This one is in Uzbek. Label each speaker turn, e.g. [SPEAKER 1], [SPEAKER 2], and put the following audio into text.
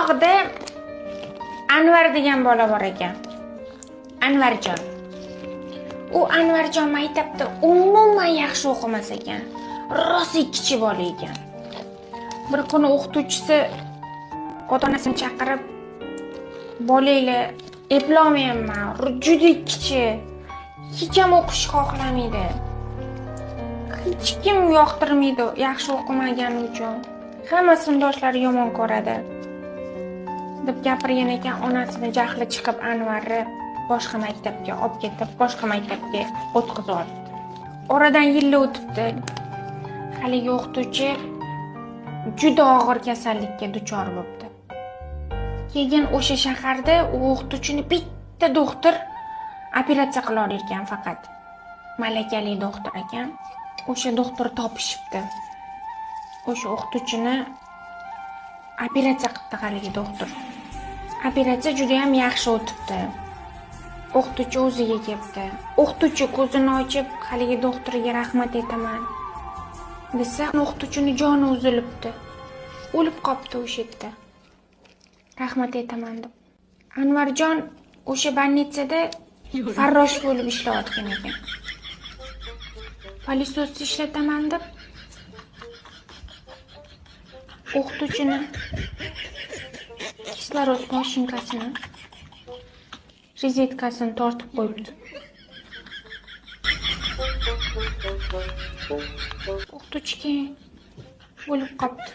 [SPEAKER 1] qishlog'ida Anvar degan bola bor ekan. Anvarjon. U Anvarjon maktabda umuman yaxshi o'qimas ekan. Rosa kichik bola ekan. Bir kuni o'qituvchisi ota-onasini chaqirib, "Bolanglar eplolmayapman, juda kichik. Hech ham o'qish xohlamaydi. Hech kim yoqtirmaydi yaxshi o'qimagani uchun. Hamma sinfdoshlari yomon ko'radi" deb gapirgan ekan. Onasini jahli chiqib Anvarni boshqa maktabga olib ketib, boshqa maktabga o'tkazib oldi. Oradan yillar o'tibdi. Haligi o'qituvchi juda og'ir kasallikka duchor bo'ldi. Keyin o'sha shaharda u o'qituvchini bitta doktor operatsiya qila olar ekan faqat. Malakali doktor ekan. O'sha doktor topishibdi. O'sha o'qituvchini operatsiya qildi haligi doktor. Operatsiya juda ham yaxshi o'tibdi. O'qituvchi o'ziga keldi. O'qituvchi ko'zini ochib, haligi doktorga rahmat aytaman desa, o'qituvchini joni uzilibdi. O'lib qopti o'sha yerda. Rahmat aytaman deb. Anvarjon o'sha больницada farrosh bo'lib ishlayotgan ekan. Palisosda ishlataman deb o'qituvchini kislorod mashinkasini rozetkasini tortib qo'yibdi. O'qituvchi o'lib qopti.